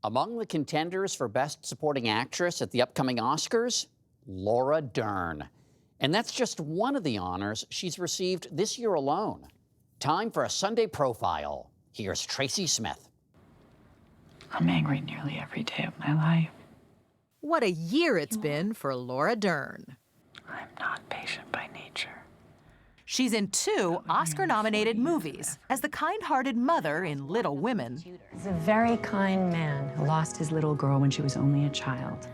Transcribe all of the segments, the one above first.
Among the contenders for Best Supporting Actress at the upcoming Oscars, Laura Dern. And that's just one of the honors she's received this year alone. Time for a Sunday Profile. Here's Tracy Smith. I'm angry nearly every day of my life. What a year it's been for Laura Dern. I'm not patient by nature. She's in 2 Oscar-nominated movies as the kind-hearted mother in Little Women. He's a very kind man who lost his little girl when she was only a child,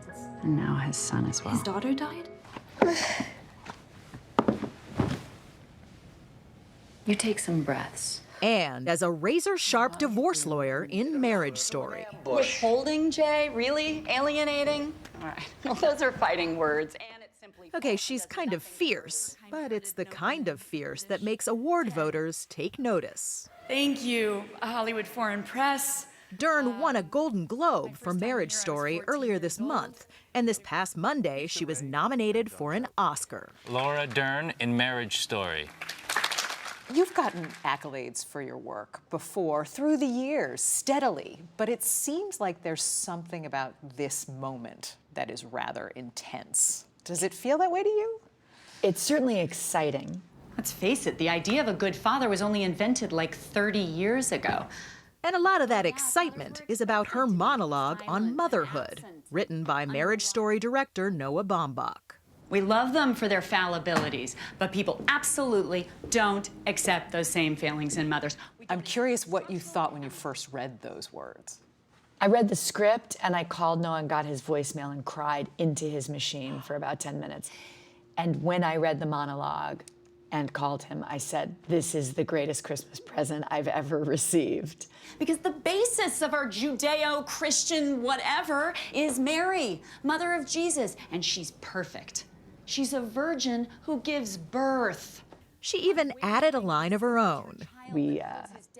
and now his son as well. His daughter died? You take some breaths. And as a razor-sharp divorce lawyer in Marriage Story. Withholding, Jay? Really? Alienating? All right. Well, those are fighting words, and it's simply... Okay, she's kind of fierce, but it's the kind of fierce that makes award voters take notice. Thank you, Hollywood Foreign Press. Dern won a Golden Globe for Marriage Story earlier this month, and this past Monday, she was nominated for an Oscar. Laura Dern in Marriage Story. You've gotten accolades for your work before, through the years, steadily, but it seems like there's something about this moment that is rather intense. Does it feel that way to you? It's certainly exciting. Let's face it, the idea of a good father was only invented like 30 years ago. And a lot of that excitement is about her monologue on motherhood, written by Marriage Story director Noah Baumbach. We love them for their fallibilities, but people absolutely don't accept those same failings in mothers. I'm curious what you thought when you first read those words. I read the script and I called Noah and got his voicemail and cried into his machine for about 10 minutes. And when I read the monologue and called him, I said, this is the greatest Christmas present I've ever received. Because the basis of our Judeo-Christian whatever is Mary, mother of Jesus, and she's perfect. She's a virgin who gives birth. She even added a line of her own. We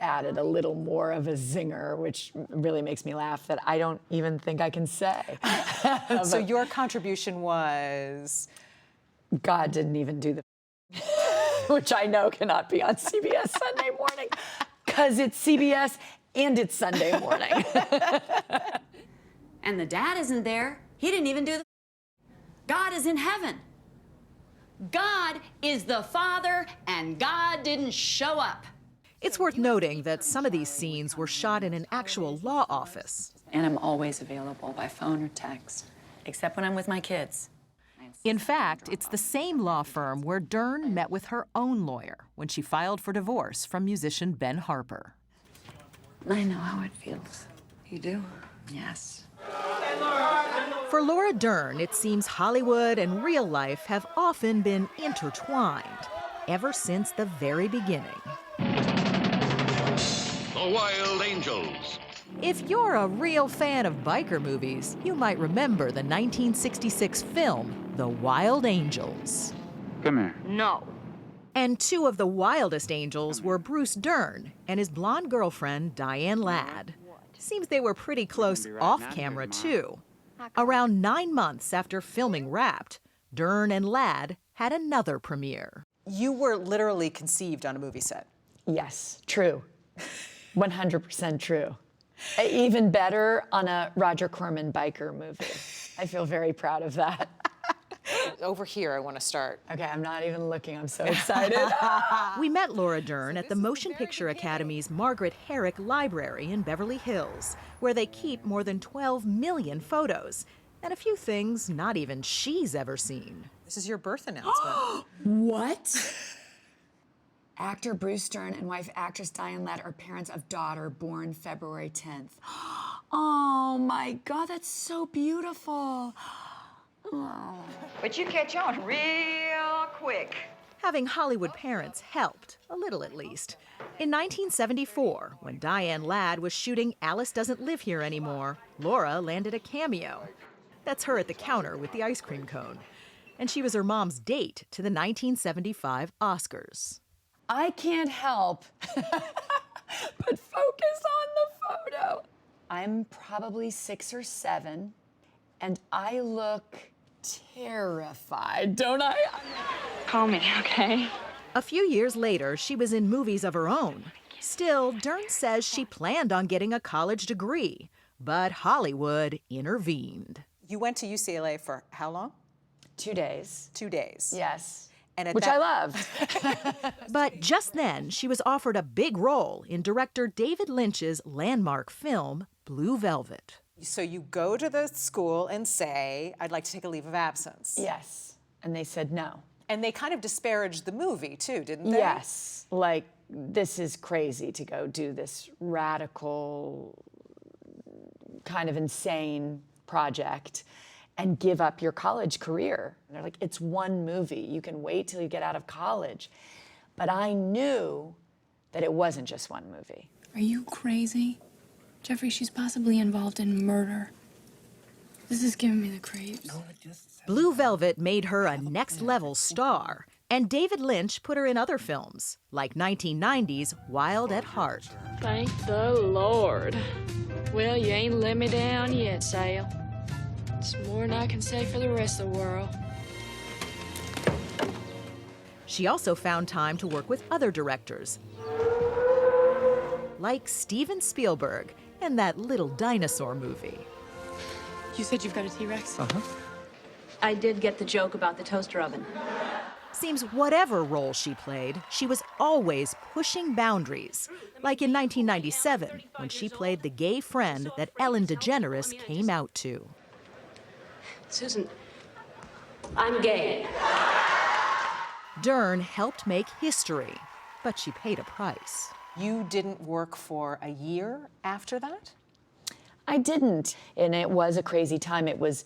added a little more of a zinger, which really makes me laugh that I don't even think I can say. So your contribution was? God didn't even do the which I know cannot be on CBS Sunday Morning, because it's CBS and it's Sunday morning. And the dad isn't there. He didn't even do the... God is in heaven. God is the Father, and God didn't show up. It's worth noting that some of these scenes were shot in an actual law office. And I'm always available by phone or text, except when I'm with my kids. In fact, it's the same law firm where Dern met with her own lawyer when she filed for divorce from musician Ben Harper. I know how it feels. You do? Yes. For Laura Dern, it seems Hollywood and real life have often been intertwined, ever since the very beginning. The Wild Angels. If you're a real fan of biker movies, you might remember the 1966 film, The Wild Angels. Come here. No. And 2 of the wildest angels were Bruce Dern and his blonde girlfriend, Diane Ladd. Seems they were pretty close off-camera, too. Around 9 months after filming wrapped, Dern and Ladd had another premiere. You were literally conceived on a movie set. Yes, true. 100% true. Even better on a Roger Corman biker movie. I feel very proud of that. Over here, I want to start. Okay, I'm not even looking. I'm so excited. We met Laura Dern at the Motion Picture Academy's Margaret Herrick Library in Beverly Hills, where they keep more than 12 million photos and a few things not even she's ever seen. This is your birth announcement. What? Actor Bruce Dern and wife actress Diane Ladd are parents of daughter born February 10th. Oh my God, that's so beautiful. Oh. But you catch on real quick. Having Hollywood parents helped, a little at least. In 1974, when Diane Ladd was shooting Alice Doesn't Live Here Anymore, Laura landed a cameo. That's her at the counter with the ice cream cone. And she was her mom's date to the 1975 Oscars. I can't help but focus on the photo. I'm probably 6 or 7, and I look terrified, don't I? Call me, okay? A few years later, she was in movies of her own. Still, Dern says she planned on getting a college degree, But Hollywood intervened. You went to UCLA for how long? 2 days. 2 days. Yes. And Which I loved. But just then, she was offered a big role in director David Lynch's landmark film, Blue Velvet. So you go to the school and say, I'd like to take a leave of absence. Yes. And they said no. And they kind of disparaged the movie too, didn't they? Yes. Like, this is crazy to go do this radical, kind of insane project and give up your college career. And they're like, it's one movie. You can wait till you get out of college. But I knew that it wasn't just one movie. Are you crazy? Jeffrey, she's possibly involved in murder. This is giving me the creeps. Blue Velvet made her a next-level star, and David Lynch put her in other films, like 1990's Wild at Heart. Thank the Lord. Well, you ain't let me down yet, Sale. It's more than I can say for the rest of the world. She also found time to work with other directors, like Steven Spielberg and that little dinosaur movie. You said you've got a T-Rex? Uh-huh. I did get the joke about the toaster oven. Seems whatever role she played, she was always pushing boundaries. Like in 1997, when she played the gay friend that Ellen DeGeneres came out to. Susan, I'm gay. Dern helped make history, but she paid a price. You didn't work for a year after that? I didn't, and it was a crazy time. It was,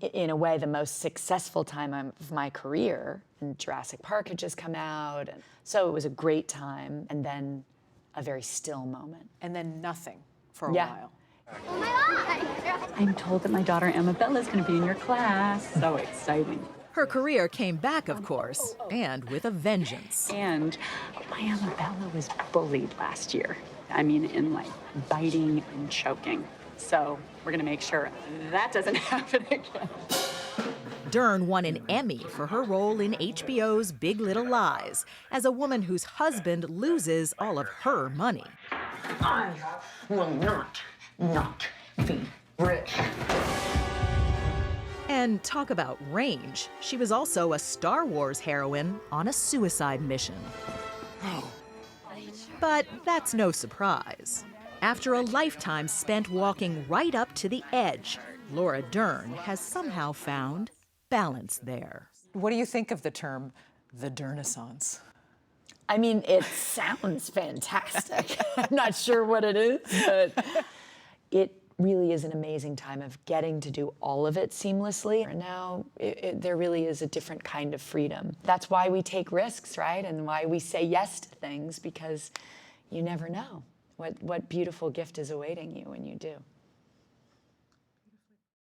in a way, the most successful time of my career. And Jurassic Park had just come out, and so it was a great time, and then a very still moment. And then nothing for a while. Oh my God! I'm told that my daughter Emma Bella is going to be in your class. So exciting. Her career came back, of course, and with a vengeance. And my Emma Bella was bullied last year. I mean, in like biting and choking. So we're going to make sure that doesn't happen again. Dern won an Emmy for her role in HBO's Big Little Lies as a woman whose husband loses all of her money. I will not be rich. And talk about range. She was also a Star Wars heroine on a suicide mission. But that's no surprise. After a lifetime spent walking right up to the edge, Laura Dern has somehow found balance there. What do you think of the term, the Dernissance? I mean, it sounds fantastic. I'm not sure what it is, but it really is an amazing time of getting to do all of it seamlessly. And now there really is a different kind of freedom. That's why we take risks, right? And why we say yes to things, because you never know what beautiful gift is awaiting you when you do.